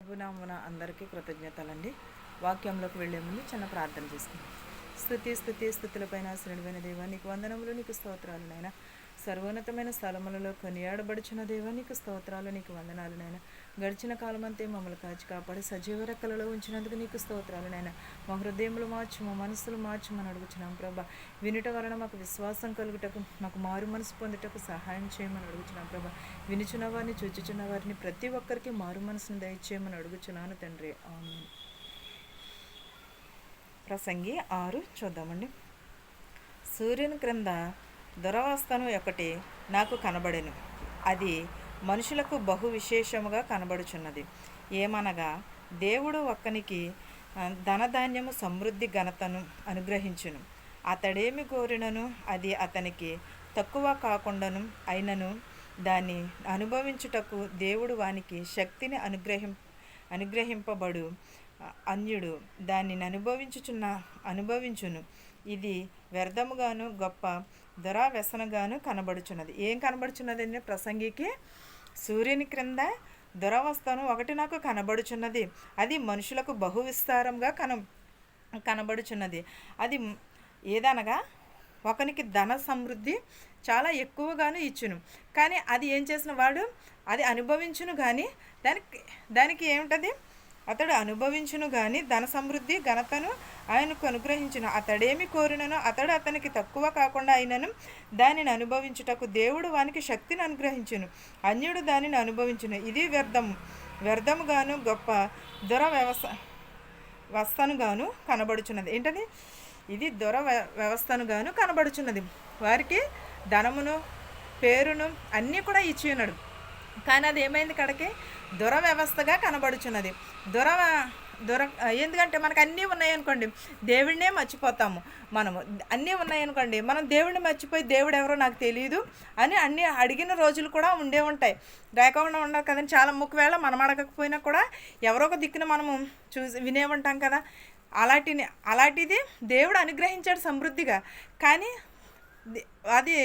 ప్రభునామమున అందరికీ కృతజ్ఞతలండి. వాక్యంలోకి వెళ్లే ముందు చిన్న ప్రార్థన చేసుకుందాం. స్థుతులపైన శ్రేణువైన దేవా నీకు వందనములు, నీకు స్తోత్రాలు నైనా. సర్వోన్నతమైన స్థలములలో కొనియాడబడుచున్న దేవా నీకు స్తోత్రాలు, నీకు వందనాలు నైనా. గడిచిన కాలమంతే మమ్మల్ని కాచి కాపాడి సజీవ రెక్కలలో ఉంచినందుకు నీకు స్తోత్రాలు నైనా. మా హృదయములు మార్చు, మా మనసులు మార్చమని అడుగుచున్నాం ప్రభా. వినుట వలన మాకు విశ్వాసం కలుగుటకు, మాకు మారు మనసు పొందుటకు సహాయం చేయమని అడుగుచున్నాం ప్రభా. వినుచున్న వారిని, చూచుచున్న వారిని ప్రతి ఒక్కరికి మారు మనసును దయచేయమని అడుగుచున్నాను తండ్రి. ఆమేన్. ప్రసంగి 6 చూద్దామండి. సూర్యుని క్రింద దురవస్థను ఒకటి నాకు కనబడెను. అది మనుషులకు బహు విశేషముగా కనబడుచున్నది. ఏమనగా దేవుడు ఒక్కనికి ధనధాన్యము సమృద్ధి ఘనతను అనుగ్రహించును. అతడేమి కోరినను అది అతనికి తక్కువ కాకుండాను అయినను దాన్ని అనుభవించుటకు దేవుడు వానికి శక్తిని అనుగ్రహింపబడు అన్యుడు దానిని అనుభవించును. ఇది వ్యర్థముగాను గొప్ప దురావ్యసనగాను కనబడుచున్నది. ఏం కనబడుచున్నది? ప్రసంగికి సూర్యుని క్రింద దురవస్థను ఒకటి నాకు కనబడుచున్నది. అది మనుషులకు బహు విస్తారంగా కనబడుచున్నది. అది ఏదనగా ఒకనికి ధన సమృద్ధి చాలా ఎక్కువగాను ఇచ్చును. కానీ అది ఏం చేసిన వాడు అది అనుభవించును. కానీ దానికి ఏమిటది? అతడు అనుభవించును గాని ధన సమృద్ధి ఘనతను ఆయనకు అనుగ్రహించును. అతడేమి కోరినను అతడు అతనికి తక్కువ కాకుండా అయినను దానిని అనుభవించుటకు దేవుడు వానికి శక్తిని అనుగ్రహించును. అన్యుడు దానిని అనుభవించును. ఇది వ్యర్థముగాను గొప్ప వ్యవస్థనుగాను కనబడుచున్నది. ఏంటది? ఇది వ్యవస్థనుగాను కనబడుచున్నది. వారికి ధనమును, పేరును అన్నీ కూడా ఇచ్చి ఉన్నాడు. కానీ అది ఏమైంది? కడకి దురవ్యవస్థగా కనబడుచున్నది. ఎందుకంటే మనకు అన్నీ ఉన్నాయనుకోండి, దేవుడినే మర్చిపోతాము. మనము అన్నీ ఉన్నాయనుకోండి, మనం దేవుడిని మర్చిపోయి దేవుడు ఎవరో నాకు తెలియదు అని అన్నీ అడిగిన రోజులు కూడా ఉండే ఉంటాయి. లేకుండా ఉండదు కదండి. చాలా ఒకవేళ మనం అడగకపోయినా కూడా ఎవరో ఒక దిక్కున మనము వినే ఉంటాం కదా. అలాంటిది దేవుడు అనుగ్రహించాడు సమృద్ధిగా. కానీ అది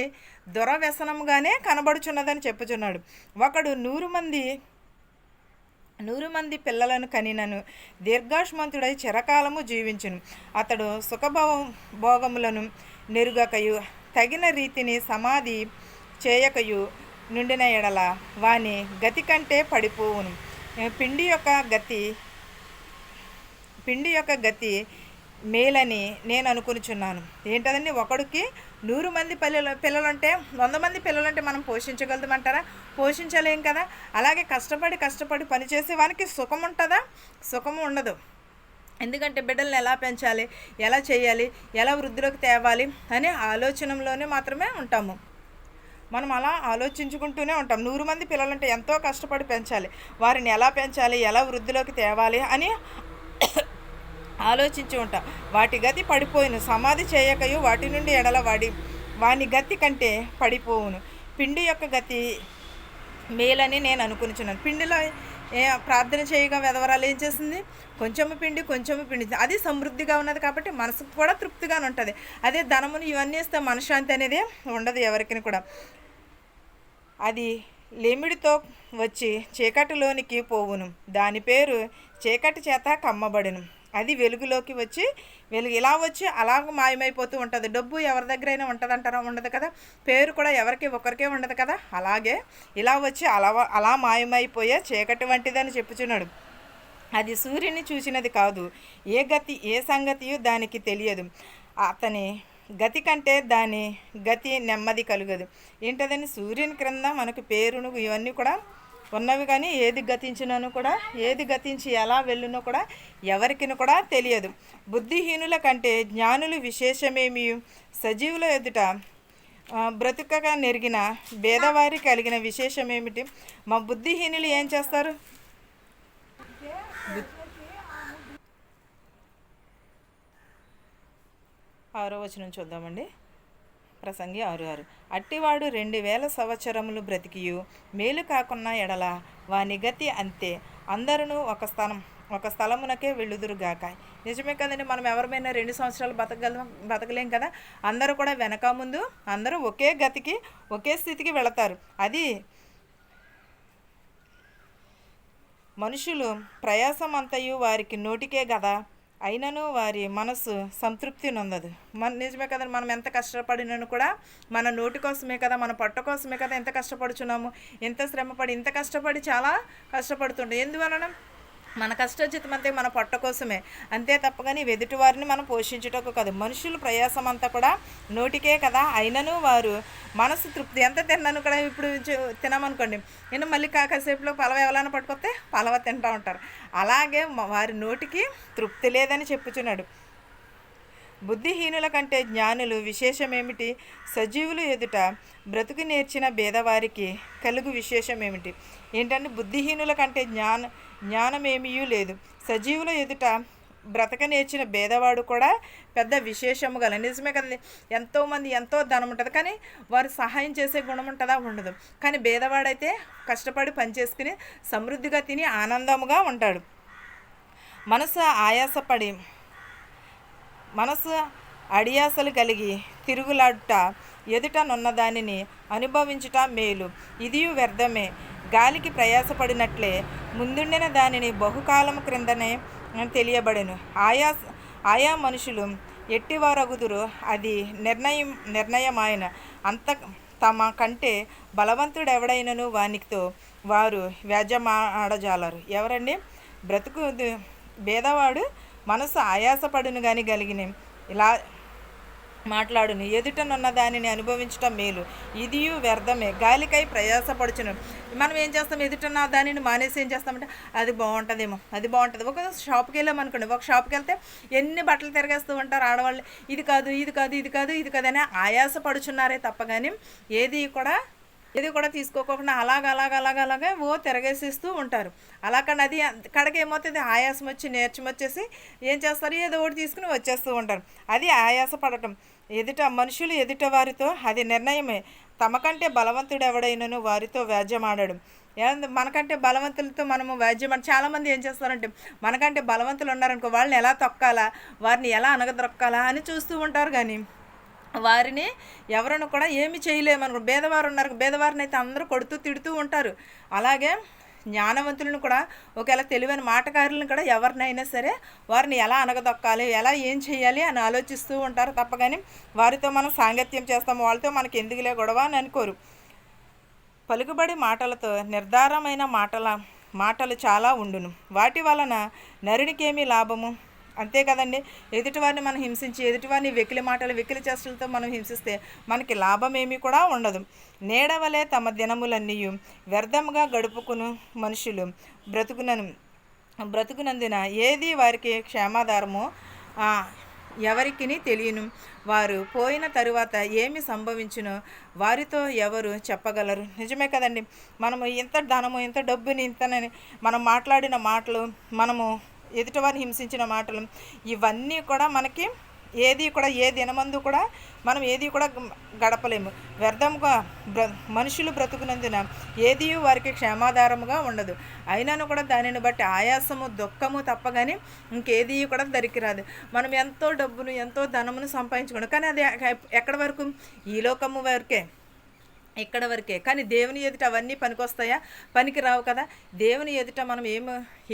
దురవ్యసనముగానే కనబడుచున్నదని చెప్పుచున్నాడు. ఒకడు 100 మంది పిల్లలను కనినను దీర్ఘాయుష్మంతుడై చిరకాలము జీవించును. అతడు సుఖభోగములను నెరుగకయు తగిన రీతిని సమాధి చేయకయు నుండిన ఎడల వాని గతి కంటే పడిపోవును. పిండి యొక్క గతి మేలని నేను అనుకునిచున్నాను. ఏంటదండి? ఒకడికి 100 మంది పిల్లలుంటే 100 మంది పిల్లలుంటే మనం పోషించగలుగుతామంటారా? పోషించలేం కదా. అలాగే కష్టపడి పనిచేసి వానికి సుఖం ఉంటుందా? సుఖము ఉండదు. ఎందుకంటే బిడ్డలను ఎలా పెంచాలి, ఎలా చేయాలి, ఎలా వృద్ధిలోకి తేవాలి అనే ఆలోచనలోనే మాత్రమే ఉంటాము. మనం అలా ఆలోచించుకుంటూనే ఉంటాం. 100 మంది పిల్లలుంటే ఎంతో కష్టపడి పెంచాలి, వారిని ఎలా పెంచాలి, ఎలా వృద్ధిలోకి తేవాలి అని ఆలోచించి ఉంటాం. వాటి గతి పడిపోయిను. సమాధి చేయకయు వాటి నుండి ఎడల వాని గతి కంటే పడిపోవును. పిండి యొక్క గతి మేలని నేను అనుకునిచున్నాను. పిండిలో ప్రార్థన చేయగా వెదవరాలు ఏం చేస్తుంది? కొంచెము పిండి అది సమృద్ధిగా ఉన్నది కాబట్టి మనసుకు కూడా తృప్తిగానే ఉంటుంది. అదే ధనమును ఇవన్నీ ఇస్తే మనశ్శాంతి అనేది ఉండదు ఎవరికి కూడా. అది లేమిడితో వచ్చి చీకటిలోనికి పోవును. దాని పేరు చీకటి చేత కమ్మబడును. అది వెలుగులోకి వచ్చి ఇలా వచ్చి అలాగ మాయమైపోతూ ఉంటుంది. డబ్బు ఎవరి దగ్గరైనా ఉంటుంది అంటారా? ఉండదు కదా. పేరు కూడా ఒకరికే ఉండదు కదా. అలాగే ఇలా వచ్చి అలా మాయమైపోయే చీకటి వంటిదని చెప్పుచున్నాడు. అది సూర్యుని చూసినది కాదు, ఏ సంగతియు దానికి తెలియదు. అతని గతి కంటే దాని గతి నెమ్మది కలుగదు. ఏంటదని? సూర్యుని క్రింద మనకు పేరును ఇవన్నీ కూడా ఉన్నవి, కానీ ఏది గతించి ఎలా వెళ్ళునో కూడా ఎవరికి కూడా తెలియదు. బుద్ధిహీనుల కంటే జ్ఞానులు విశేషమేమి? సజీవుల ఎదుట బ్రతుకగా నెరిగిన భేదవారి కలిగిన విశేషమేమిటి? మా బుద్ధిహీనులు ఏం చేస్తారు? 6వ వచనం చూద్దామండి. ప్రసంగి 6:6. అట్టివాడు 2000 సంవత్సరములు బ్రతికియు మేలు కాకున్నా ఎడల వాని గతి అంతే. అందరూ ఒక స్థలమునకే వెళ్ళుదురుగాక. నిజమే కదండి. మనం ఎవరిమైనా 2 సంవత్సరాలు బతకలేం కదా. అందరూ కూడా వెనక ముందు అందరూ ఒకే గతికి, ఒకే స్థితికి వెళతారు. అది మనుషులు ప్రయాసమంతయు వారికి నోటికే గదా, అయినను వారి మనసు సంతృప్తి నొందదు. నిజమే కదండి, మనం ఎంత కష్టపడినను కూడా మన నోటి కోసమే కదా, మన పొట్ట కోసమే కదా ఎంత కష్టపడుచున్నాము. ఎంత శ్రమపడి ఇంత కష్టపడి చాలా కష్టపడుతుంటాం. ఎందువలన మన కష్టోచితం అంతే మన పొట్ట కోసమే, అంతే తప్పగాని ఎదుటి వారిని మనం పోషించుటకు కాదు. మనుషులు ప్రయాసం అంతా కూడా నోటికే కదా, అయినను వారు మనసు తృప్తి. ఎంత తిన్నాను కూడా ఇప్పుడు తినామనుకోండి, నేను మళ్ళీ కాసేపులో పలవ ఎవరైనా పట్టుకొస్తే పలవ తింటూ ఉంటారు. అలాగే వారి నోటికి తృప్తి లేదని చెప్పుచున్నాడు. బుద్ధిహీనుల కంటే జ్ఞానులు విశేషమేమిటి? సజీవులు ఎదుట బ్రతుకు నేర్చిన భేదవారికి కలుగు విశేషమేమిటి? ఏంటంటే బుద్ధిహీనుల కంటే జ్ఞానమేమీ లేదు. సజీవుల ఎదుట బ్రతక నేర్చిన భేదవాడు కూడా పెద్ద విశేషము గల. నిజమే కదండి, ఎంతోమంది ఎంతో ధనం ఉంటుంది కానీ వారు సహాయం చేసే గుణం ఉంటుందా? ఉండదు. కానీ భేదవాడైతే కష్టపడి పనిచేసుకుని సమృద్ధిగా తిని ఆనందముగా ఉంటాడు. మనసు అడియాసలు కలిగి తిరుగులాడుట ఎదుట నున్న దానిని అనుభవించుట మేలు, ఇదియు వ్యర్థమే. గాలికి ప్రయాసపడినట్లే ముందుండిన దానిని బహుకాలము క్రిందనే తెలియబడెను. ఆయా మనుషులు ఎట్టివారగుదురు, అది నిర్ణయమైన అంత తమ కంటే బలవంతుడెవడైనను వానితో వారు వ్యాజ్యమాడజాలరు. ఎవరండి? బ్రతుకు భేదవాడు మనసు ఆయాసపడును గాని కలిగిన ఇలా మాట్లాడును, ఎదుటనున్న దానిని అనుభవించటం మేలు, ఇదియు వ్యర్థమే. గాలికై ప్రయాసపడుచును. మనం ఏం చేస్తాం? ఎదుటన్న దానిని మానేసి ఏం చేస్తామంటే అది బాగుంటుందేమో, అది బాగుంటుంది. ఒక షాప్కి వెళ్ళామనుకోండి, ఒక షాప్కి వెళ్తే ఎన్ని బట్టలు తిరగేస్తూ ఉంటారు ఆడవాళ్ళు. ఇది కాదు, ఇది కాదు, ఇది కాదు, ఇది కాదు అని ఆయాసపడుచున్నారే తప్ప కానీ ఏది కూడా తీసుకోకుండా అలాగే ఓ తిరగేసిస్తూ ఉంటారు. అలా కానీ అది కడకి ఏమవుతుంది? ఆయాసం వచ్చి నీరసం వచ్చేసి ఏం చేస్తారు? ఏదో ఒకటి తీసుకుని వచ్చేస్తూ ఉంటారు. అది ఆయాసపడటం. మనుషులు ఎదుట వారితో అది నిర్ణయమే. తమకంటే బలవంతుడు ఎవడైనను వారితో వ్యాజ్యమాడడం. మనకంటే బలవంతులతో మనము వ్యాజ్యమాడ. చాలామంది ఏం చేస్తారంటే మనకంటే బలవంతులు ఉన్నారనుకో, వాళ్ళని ఎలా తొక్కాలా, వారిని ఎలా అనగదొక్కాలా అని చూస్తూ ఉంటారు. కానీ వారిని ఎవరను కూడా ఏమి చేయలేమనుకో. భేదవారు ఉన్నారు, భేదవారిని అయితే అందరూ కొడుతూ తిడుతూ ఉంటారు. అలాగే జ్ఞానవంతులను కూడా, ఒకవేళ తెలివైన మాటకారులను కూడా ఎవరినైనా సరే వారిని ఎలా అనగదొక్కాలి, ఎలా ఏం చేయాలి అని ఆలోచిస్తూ ఉంటారు తప్ప కానీ వారితో మనం సాంగత్యం చేస్తాము, వాళ్ళతో మనకి ఎందుకులే గొడవ అని అనుకోరు. పలుకుబడి మాటలతో నిర్ధారమైన మాటలు చాలా ఉండును, వాటి వలన నరునికేమీ లాభము? అంతే కదండి. ఎదుటివారిని మనం హింసించి, ఎదుటివారిని వెకిలి చేష్టలతో మనం హింసిస్తే మనకి లాభం ఏమీ కూడా ఉండదు. నేడవలే తమ దినములన్నీ వ్యర్థముగా గడుపుకును మనుషులు బ్రతుకునందున ఏది వారికి క్షేమాధారమో ఎవరికి తెలియను. వారు పోయిన తరువాత ఏమి సంభవించునో వారితో ఎవరు చెప్పగలరు? నిజమే కదండి. మనము ఇంత ధనము, ఇంత డబ్బుని, ఇంతనని మనం మాట్లాడిన మాటలు, మనము ఎదుటివారిని హింసించిన మాటలు, ఇవన్నీ కూడా మనకి ఏ దినమందు కూడా మనం ఏది కూడా గడపలేము. వ్యర్థముగా మనుషులు బ్రతుకునందున ఏది వారికి క్షేమాధారముగా ఉండదు. అయినాను కూడా దానిని బట్టి ఆయాసము, దుఃఖము తప్పగాని ఇంకేది కూడా దరికిరాదు. మనం ఎంతో డబ్బును, ఎంతో ధనమును సంపాదించుకోండి, కానీ అది ఎక్కడి వరకు? ఈ లోకము వరకే, ఇక్కడ వరకే. కానీ దేవుని ఎదుట అవన్నీ పనికొస్తాయా? పనికి రావు కదా. దేవుని ఎదుట మనం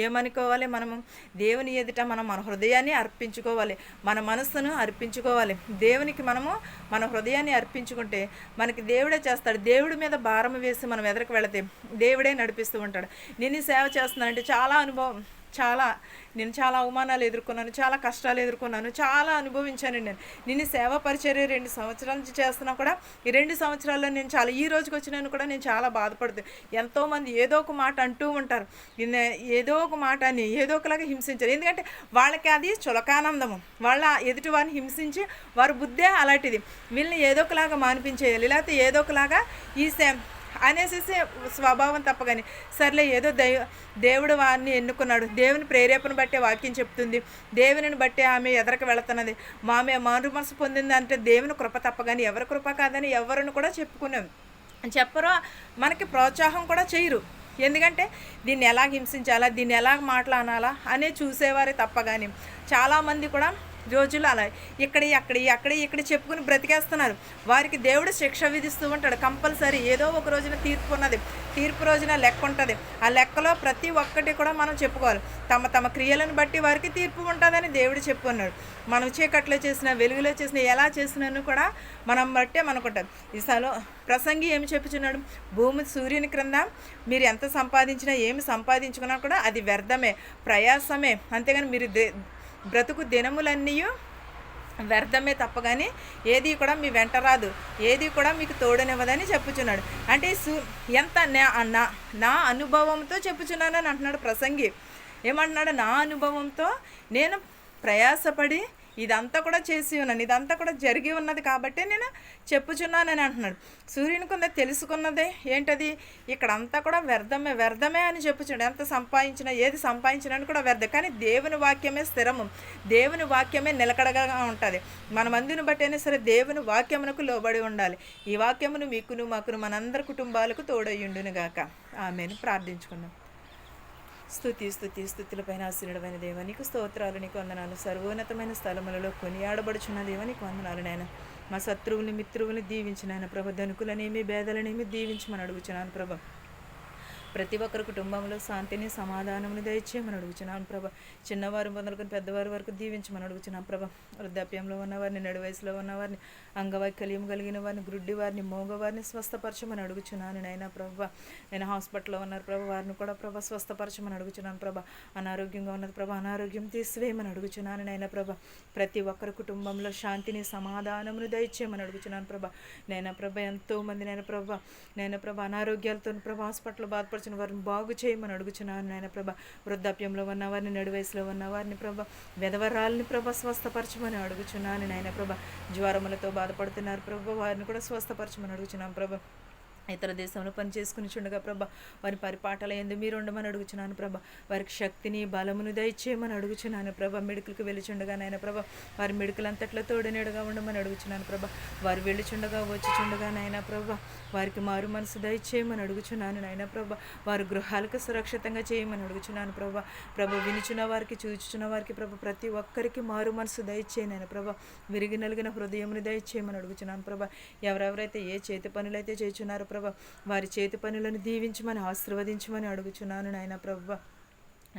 ఏమనుకోవాలి? మనము దేవుని ఎదుట మనం మన హృదయాన్ని అర్పించుకోవాలి, మన మనస్సును అర్పించుకోవాలి. దేవునికి మనము మన హృదయాన్ని అర్పించుకుంటే మనకి దేవుడే చేస్తాడు. దేవుడి మీద భారం వేసి మనం ఎదురుకు వెళితే దేవుడే నడిపిస్తూ ఉంటాడు. నేను సేవ చేస్తున్నానంటే నేను చాలా అవమానాలు ఎదుర్కొన్నాను, చాలా కష్టాలు ఎదుర్కొన్నాను, చాలా అనుభవించాను. నేను సేవ పరిచర్య 2 సంవత్సరాల నుంచి చేస్తున్నా కూడా ఈ 2 సంవత్సరాల్లో నేను ఈ రోజుకి వచ్చినాను కూడా నేను చాలా బాధపడుతుంది. ఎంతోమంది ఏదో ఒక మాట అంటూ ఉంటారు, ఏదో ఒక మాట అని ఏదో ఒకలాగా హింసించారు. ఎందుకంటే వాళ్ళకి అది చులకానందము. వాళ్ళ ఎదుటి వారిని హింసించి వారి బుద్ధే అలాంటిది. వీళ్ళని ఏదో ఒకలాగా మానిపించేయాలి, లేకపోతే ఏదో ఒకలాగా అనేసి స్వభావం తప్పగాని సర్లే ఏదో దేవుడు వారిని ఎన్నుకున్నాడు, దేవుని ప్రేరేపణ బట్టే వాక్యం చెప్తుంది, దేవుని బట్టే ఆమె ఎదరకు వెళుతున్నది, ఆమె మారు మనసు పొందింది అంటే దేవుని కృప తప్పగాని ఎవరి కృప కాదని ఎవరిని కూడా చెప్పరు. మనకి ప్రోత్సాహం కూడా చేయరు. ఎందుకంటే దీన్ని ఎలా హింసించాలా, దీన్ని ఎలా మాట్లాడాలా అనే చూసేవారే తప్పగాని చాలామంది కూడా రోజులు అలా ఇక్కడ చెప్పుకుని బ్రతికేస్తున్నారు. వారికి దేవుడు శిక్ష విధిస్తూ ఉంటాడు కంపల్సరీ. ఏదో ఒక రోజున తీర్పు ఉన్నది. తీర్పు రోజున లెక్క ఉంటుంది. ఆ లెక్కలో ప్రతి ఒక్కటి కూడా మనం చెప్పుకోవాలి. తమ తమ క్రియలను బట్టి వారికి తీర్పు ఉంటుందని దేవుడు చెప్పున్నాడు. మనం చీకట్లో చేసిన, వెలుగులో చేసిన, ఎలా చేసినను కూడా మనం బట్టే మనకుంటుంది. ఈ ప్రసంగి ఏమి చెప్పుచున్నాడు? భూమి సూర్యుని క్రింద మీరు ఎంత సంపాదించినా, ఏమి సంపాదించుకున్నా కూడా అది వ్యర్థమే, ప్రయాసమే. అంతేగాని మీరు బ్రతుకు దినములన్నీ వ్యర్థమే తప్ప కానీ ఏది కూడా మీ వెంట రాదు, ఏది కూడా మీకు తోడనివ్వదని చెప్పుచున్నాడు. అంటే ఎంత నా అనుభవంతో చెప్పుచున్నానని అంటున్నాడు ప్రసంగి. ఏమంటున్నాడు? నా అనుభవంతో నేను ప్రయాసపడి ఇదంతా కూడా చేసి ఉన్నాను, ఇదంతా కూడా జరిగి ఉన్నది కాబట్టి నేను చెప్పుచున్నానని అంటున్నాడు. సూర్యుని కింద తెలుసుకున్నదే ఏంటది? ఇక్కడంతా కూడా వ్యర్థమే అని చెప్పుచున్నాడు. ఎంత సంపాదించినా, ఏది సంపాదించినా కూడా వ్యర్థం. కానీ దేవుని వాక్యమే స్థిరము, దేవుని వాక్యమే నిలకడగా ఉంటుంది. మన మందిని బట్టి అయినా సరే దేవుని వాక్యమునకు లోబడి ఉండాలి. ఈ వాక్యమును మీకును మాకును మనందరి కుటుంబాలకు తోడయ్యుండును గాక. ఆమెను ప్రార్థించుకున్నాం. స్తుతులపైన ఆశీనుడమైన దేవ, నీకు స్తోత్రాలు, నీకు వందనాలు. సర్వోన్నతమైన స్థలములలో కొనియాడబడుచున్న దేవ, నీకు వందనాలు. నాయన మా శత్రువుని మిత్రువుని దీవించిన ఆయన ప్రభ, ధనుకులనేమి భేదలనేమి దీవించమని అడుగుచున్నాను ప్రభ. ప్రతి ఒక్కరి కుటుంబంలో శాంతిని సమాధానముని దయచేయమని అడుగుచున్నాను ప్రభ. చిన్నవారు మొదలుకొని పెద్దవారి వరకు దీవించమని అడుగుచున్నాను ప్రభ. వృద్ధాప్యంలో ఉన్నవారిని, నడు వయసులో ఉన్నవారిని, అంగవైకల్యం కలిగిన వారిని, గ్రుడ్డి వారిని, మోగవారిని స్వస్థపరచమని అడుగుచున్నాను నాయన ప్రభ. నేను హాస్పిటల్లో ఉన్నారు ప్రభ, వారిని కూడా ప్రభ స్వస్థపరచమని అడుగుచున్నాను ప్రభ. అనారోగ్యంగా ఉన్నది ప్రభ, అనారోగ్యం తీసివేయమని అడుగుచున్నాను నాయన ప్రభ. ప్రతి ఒక్కరి కుటుంబంలో శాంతిని సమాధానమును దయచేయమని అడుగుచున్నాను ప్రభ. నేను ప్రభ ఎంతోమంది నేను ప్రభ అనారోగ్యాలతో ప్రభ హాస్పిటల్లో బాధపడుచు వారిని బాగు చేయమని అడుగుచున్నాను నాయన ప్రభ. వృద్ధాప్యంలో ఉన్నవారిని, నడు వయసులో ఉన్నవారిని ప్రభ, విధవరాలని ప్రభ స్వస్థపరచమని అడుగుచున్నాను నాయన ప్రభ. జ్వరములతో బాధపడుతున్నారు ప్రభ, వారిని కూడా స్వస్థపరచమని అడుగుచున్నాను ప్రభ. ఇతర దేశంలో పనిచేసుకుని చుండగా ప్రభ, వారి పరిపాటల ఎందు మీరు ఉండమని అడుగుచున్నాను ప్రభ. వారికి శక్తిని బలమును దయచేయమని అడుగుచున్నాను ప్రభ. మెడికల్కి వెళ్ళిచుండగా నాయన ప్రభ, వారి మెడికల్ అంతట్లో తోడనేడుగా ఉండమని అడుగుచున్నాను ప్రభ. వారు వెళ్ళిచుండగా వచ్చిచుండగా నాయన ప్రభ, వారికి మారు మనసు దయచేయమని అడుగుచున్నాను నాయన ప్రభ. వారి గృహాలకు సురక్షితంగా చేయమని అడుగుచున్నాను ప్రభ. వినిచున్న వారికి, చూచుచున్న వారికి ప్రభ, ప్రతి ఒక్కరికి మారు మనసు దయచేయను ప్రభ. విరిగి నలిగిన హృదయమును దయచేయమని అడుగుచున్నాను ప్రభ. ఎవరెవరైతే ఏ చేతి పనులైతే చేయుచున్నారో ప్రభ, వారి చేతి పనులను దీవించమని ఆశీర్వదించమని అడుగుచున్నాను నాయన ప్రభ.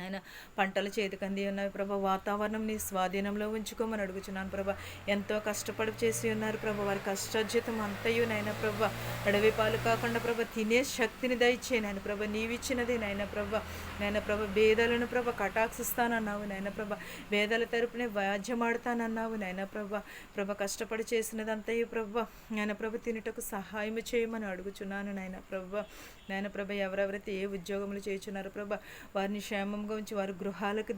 ఆయన పంటలు చేతికంది ఉన్నాయి ప్రభ, వాతావరణం నీ స్వాధీనంలో ఉంచుకోమని అడుగుచున్నాను ప్రభ. ఎంతో కష్టపడి చేసి ఉన్నారు ప్రభ, వారి కష్టజీతం అంతయు నాయన ప్రభ, అడవి పాలు కాకుండా ప్రభ తినే శక్తిని దయచే నాయన ప్రభ. నీవిచ్చినది నాయన ప్రభ, భేదాలను ప్రభ కటాక్షిస్తానన్నావు నాయన ప్రభ. భేదాల తరపునే వ్యాజ్యమాడుతానన్నావు నాయన ప్రభ. కష్టపడి చేసినదంతయు ప్రభ నాయన ప్రభ తినుటకు సహాయం చేయమని అడుగుచున్నాను నాయన ప్రభ. ఎవరెవరైతే ఏ ఉద్యోగములు చేయుచున్నారో ప్రభ, వారిని క్షేమం ఉంచి వారి గృహాలకు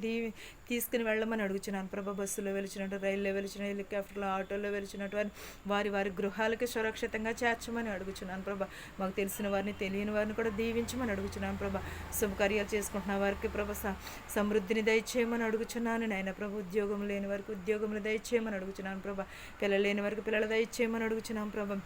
తీసుకుని వెళ్ళమని అడుగుచున్నాను ప్రభ. బస్సులో వెలిచినట్టు, రైల్లో వెలిచిన, హెలికాప్టర్లో, ఆటోలో వెలిచినట్టు వారి గృహాలకి సురక్షితంగా చేర్చమని అడుగుచున్నాను ప్రభ. మాకు తెలిసిన వారిని, తెలియని వారిని కూడా దీవించమని అడుగుచున్నాను ప్రభ. శుభకార్యాలు చేసుకుంటున్న వారికి ప్రభ సమృద్ధిని దయచేయమని అడుగుచున్నాను నాయన ప్రభ. ఉద్యోగం లేని వారికి ఉద్యోగములు దయచేయమని అడుగుచున్నాను ప్రభ. పిల్లలు లేని వారికి పిల్లలు దయచేయమని అడుగుచున్నాను ప్రభ.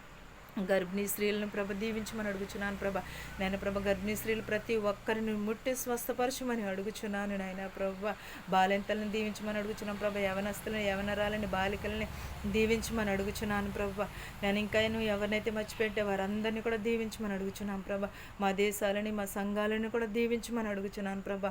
గర్భిణీ స్త్రీలను ప్రభ దీవించమని అడుగుచున్నాను ప్రభ. నాయన ప్రభ, గర్భిణీ స్త్రీలు ప్రతి ఒక్కరిని ముట్టి స్వస్థపరచమని అడుగుచున్నాను నాయన ప్రభ. బాలింతలను దీవించమని అడుగుచున్నాను ప్రభ. యవనస్తులను, యవనరాలని, బాలికలని దీవించమని అడుగుచున్నాను ప్రభ. నేను ఇంకా నువ్వు ఎవరినైతే మర్చిపెట్టే వారందరినీ కూడా దీవించమని అడుగుచున్నాను ప్రభ. మా దేశాలని, మా సంఘాలను కూడా దీవించమని అడుగుచున్నాను ప్రభ.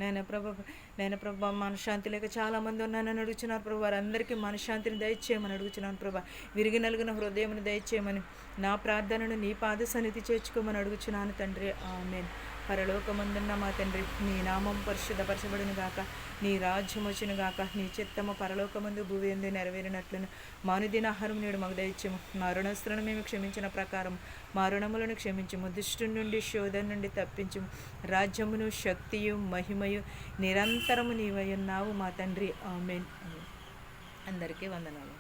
నాయన ప్రభ మనశ్శాంతి లేక చాలామంది ఉన్నానని అడుగుచున్నారు ప్రభు. వారందరికీ మనశ్శాంతిని దయచేయమని అడుగుచున్నాను ప్రభ. విరిగి నలిగిన హృదయమును దయచేయమని, నా ప్రార్థనను నీ పాద సన్నిధి చేర్చుకోమని అడుగుచున్నాను తండ్రి. ఆమేన్. పరలోకమందున్న మా తండ్రి, నీ నామం పరిశుద్ధపరచబడును గాక, నీ రాజ్యం వచ్చును గాక, నీ చిత్తము పరలోకమందు భూమి యందు నెరవేరినట్లును మానుదిన ఆహారం నేడు మాకు దయచేయము. మా రుణస్తులను మేము క్షమించిన ప్రకారం మా రుణములను క్షమించము. దుష్టుని నుండి, శోధన నుండి తప్పించము. రాజ్యమును, శక్తియు, మహిమయు నిరంతరము నీవై ఉన్నావు మా తండ్రి. ఆమేన్. అందరికీ వందనాలు.